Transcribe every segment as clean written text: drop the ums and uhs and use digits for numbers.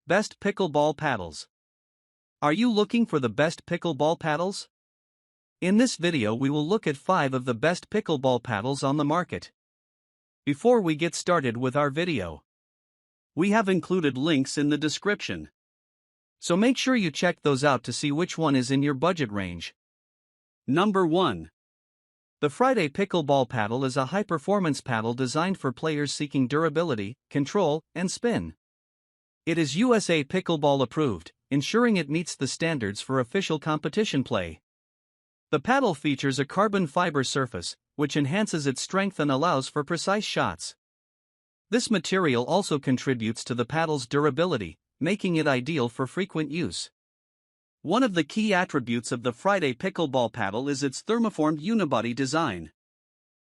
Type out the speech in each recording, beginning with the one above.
Best Pickleball Paddles. Are you looking for the best pickleball paddles? In this video we will look at 5 of the best pickleball paddles on the market. Before we get started with our video, we have included links in the description. So make sure you check those out to see which one is in your budget range. Number 1. The Friday Pickleball Paddle is a high-performance paddle designed for players seeking durability, control, and spin. It is USA Pickleball approved, ensuring it meets the standards for official competition play. The paddle features a carbon fiber surface, which enhances its strength and allows for precise shots. This material also contributes to the paddle's durability, making it ideal for frequent use. One of the key attributes of the Friday Pickleball paddle is its thermoformed unibody design.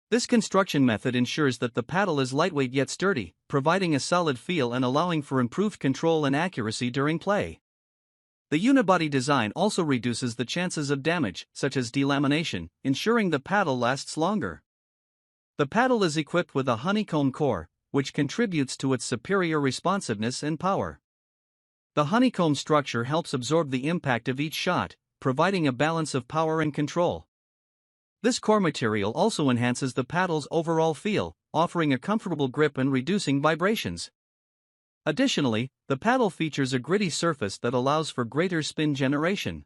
This construction method ensures that the paddle is lightweight yet sturdy, providing a solid feel and allowing for improved control and accuracy during play. The unibody design also reduces the chances of damage, such as delamination, ensuring the paddle lasts longer. The paddle is equipped with a honeycomb core, which contributes to its superior responsiveness and power. The honeycomb structure helps absorb the impact of each shot, providing a balance of power and control. This core material also enhances the paddle's overall feel, offering a comfortable grip and reducing vibrations. Additionally, the paddle features a gritty surface that allows for greater spin generation.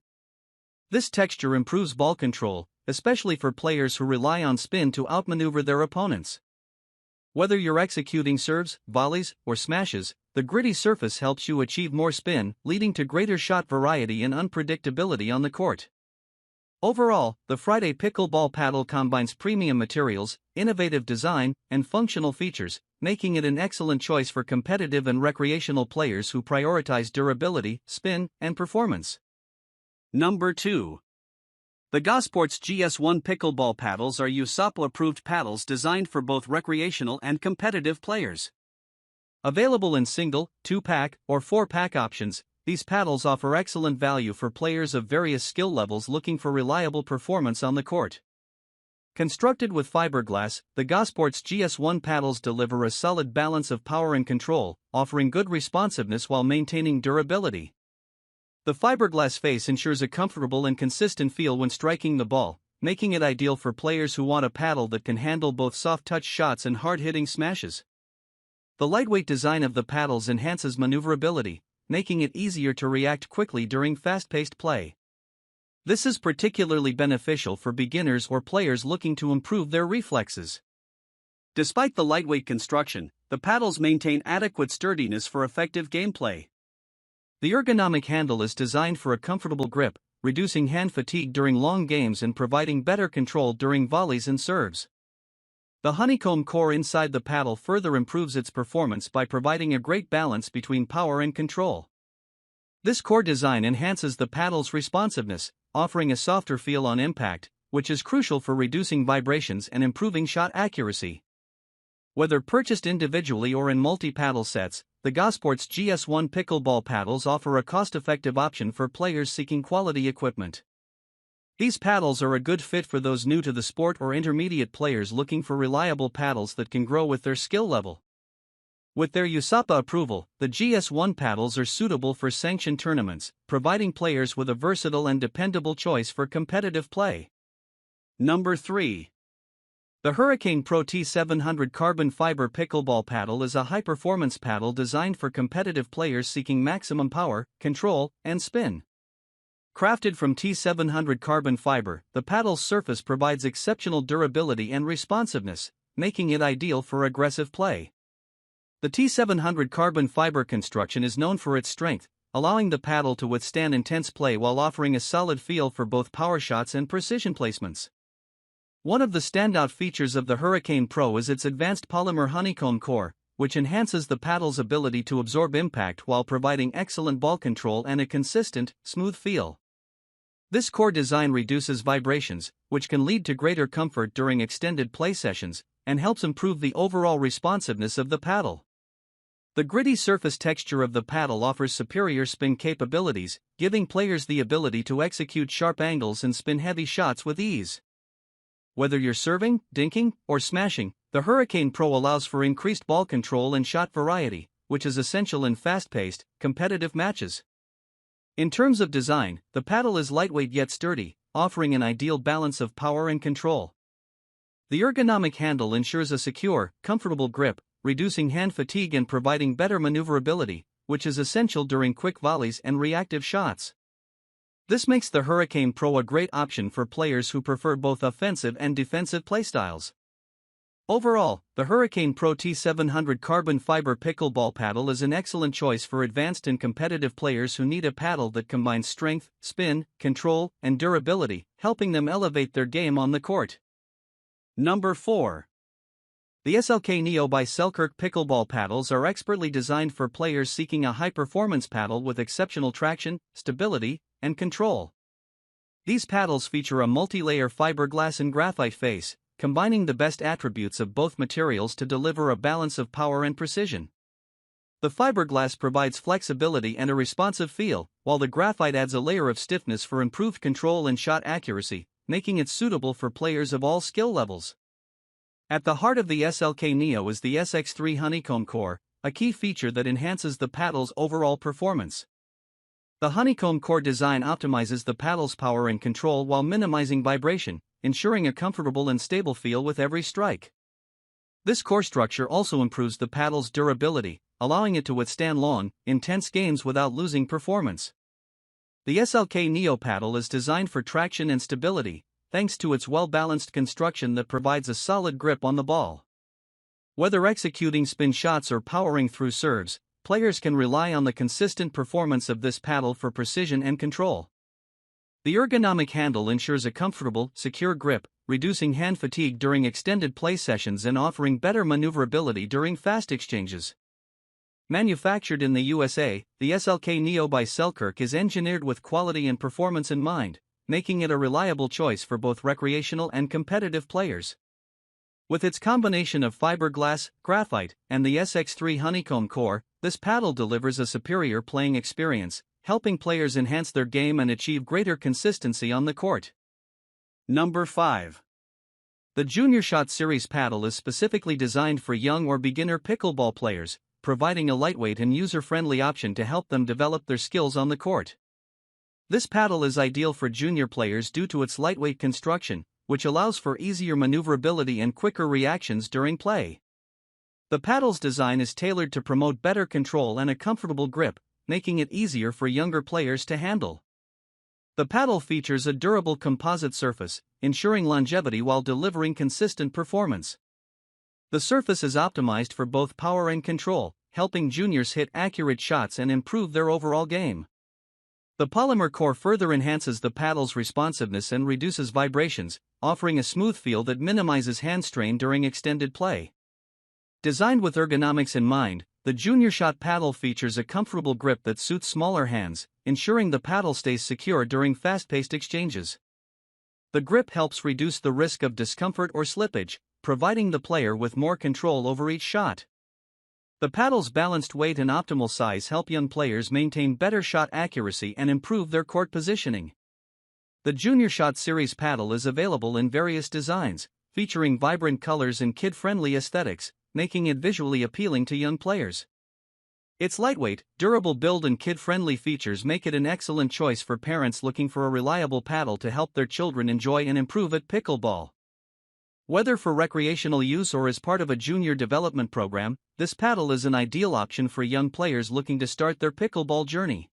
This texture improves ball control, especially for players who rely on spin to outmaneuver their opponents. Whether you're executing serves, volleys, or smashes, the gritty surface helps you achieve more spin, leading to greater shot variety and unpredictability on the court. Overall, the Friday Pickleball paddle combines premium materials, innovative design, and functional features, making it an excellent choice for competitive and recreational players who prioritize durability, spin, and performance. Number 2. The GoSports GS1 pickleball paddles are USAPA-approved paddles designed for both recreational and competitive players. Available in single, 2-pack, or 4-pack options, these paddles offer excellent value for players of various skill levels looking for reliable performance on the court. Constructed with fiberglass, the GoSports GS1 paddles deliver a solid balance of power and control, offering good responsiveness while maintaining durability. The fiberglass face ensures a comfortable and consistent feel when striking the ball, making it ideal for players who want a paddle that can handle both soft-touch shots and hard-hitting smashes. The lightweight design of the paddles enhances maneuverability, making it easier to react quickly during fast-paced play. This is particularly beneficial for beginners or players looking to improve their reflexes. Despite the lightweight construction, the paddles maintain adequate sturdiness for effective gameplay. The ergonomic handle is designed for a comfortable grip, reducing hand fatigue during long games and providing better control during volleys and serves. The honeycomb core inside the paddle further improves its performance by providing a great balance between power and control. This core design enhances the paddle's responsiveness, offering a softer feel on impact, which is crucial for reducing vibrations and improving shot accuracy. Whether purchased individually or in multi-paddle sets, the GoSports GS1 pickleball paddles offer a cost-effective option for players seeking quality equipment. These paddles are a good fit for those new to the sport or intermediate players looking for reliable paddles that can grow with their skill level. With their USAPA approval, the GS1 paddles are suitable for sanctioned tournaments, providing players with a versatile and dependable choice for competitive play. Number 3. The Hurricane Pro T700 carbon fiber pickleball paddle is a high-performance paddle designed for competitive players seeking maximum power, control, and spin. Crafted from T700 carbon fiber, the paddle's surface provides exceptional durability and responsiveness, making it ideal for aggressive play. The T700 carbon fiber construction is known for its strength, allowing the paddle to withstand intense play while offering a solid feel for both power shots and precision placements. One of the standout features of the Hurricane Pro is its advanced polymer honeycomb core, which enhances the paddle's ability to absorb impact while providing excellent ball control and a consistent, smooth feel. This core design reduces vibrations, which can lead to greater comfort during extended play sessions, and helps improve the overall responsiveness of the paddle. The gritty surface texture of the paddle offers superior spin capabilities, giving players the ability to execute sharp angles and spin heavy shots with ease. Whether you're serving, dinking, or smashing, the Hurricane Pro allows for increased ball control and shot variety, which is essential in fast-paced, competitive matches. In terms of design, the paddle is lightweight yet sturdy, offering an ideal balance of power and control. The ergonomic handle ensures a secure, comfortable grip, reducing hand fatigue and providing better maneuverability, which is essential during quick volleys and reactive shots. This makes the Hurricane Pro a great option for players who prefer both offensive and defensive playstyles. Overall, the Hurricane Pro T700 carbon fiber pickleball paddle is an excellent choice for advanced and competitive players who need a paddle that combines strength, spin, control, and durability, helping them elevate their game on the court. Number 4. The SLK Neo by Selkirk pickleball paddles are expertly designed for players seeking a high-performance paddle with exceptional traction, stability, and control. These paddles feature a multi-layer fiberglass and graphite face, combining the best attributes of both materials to deliver a balance of power and precision. The fiberglass provides flexibility and a responsive feel, while the graphite adds a layer of stiffness for improved control and shot accuracy, making it suitable for players of all skill levels. At the heart of the SLK Neo is the SX3 honeycomb core, a key feature that enhances the paddle's overall performance. The honeycomb core design optimizes the paddle's power and control while minimizing vibration, ensuring a comfortable and stable feel with every strike. This core structure also improves the paddle's durability, allowing it to withstand long, intense games without losing performance. The SLK Neo paddle is designed for traction and stability, thanks to its well-balanced construction that provides a solid grip on the ball. Whether executing spin shots or powering through serves, players can rely on the consistent performance of this paddle for precision and control. The ergonomic handle ensures a comfortable, secure grip, reducing hand fatigue during extended play sessions and offering better maneuverability during fast exchanges. Manufactured in the USA, the SLK Neo by Selkirk is engineered with quality and performance in mind, making it a reliable choice for both recreational and competitive players. With its combination of fiberglass, graphite, and the SX3 honeycomb core, this paddle delivers a superior playing experience, helping players enhance their game and achieve greater consistency on the court. Number 5. The Juniorshot series paddle is specifically designed for young or beginner pickleball players, providing a lightweight and user-friendly option to help them develop their skills on the court. This paddle is ideal for junior players due to its lightweight construction, which allows for easier maneuverability and quicker reactions during play. The paddle's design is tailored to promote better control and a comfortable grip, making it easier for younger players to handle. The paddle features a durable composite surface, ensuring longevity while delivering consistent performance. The surface is optimized for both power and control, helping juniors hit accurate shots and improve their overall game. The polymer core further enhances the paddle's responsiveness and reduces vibrations, offering a smooth feel that minimizes hand strain during extended play. Designed with ergonomics in mind, the Juniorshot paddle features a comfortable grip that suits smaller hands, ensuring the paddle stays secure during fast-paced exchanges. The grip helps reduce the risk of discomfort or slippage, providing the player with more control over each shot. The paddle's balanced weight and optimal size help young players maintain better shot accuracy and improve their court positioning. The Juniorshot series paddle is available in various designs, featuring vibrant colors and kid-friendly aesthetics, making it visually appealing to young players. Its lightweight, durable build and kid-friendly features make it an excellent choice for parents looking for a reliable paddle to help their children enjoy and improve at pickleball. Whether for recreational use or as part of a junior development program, this paddle is an ideal option for young players looking to start their pickleball journey.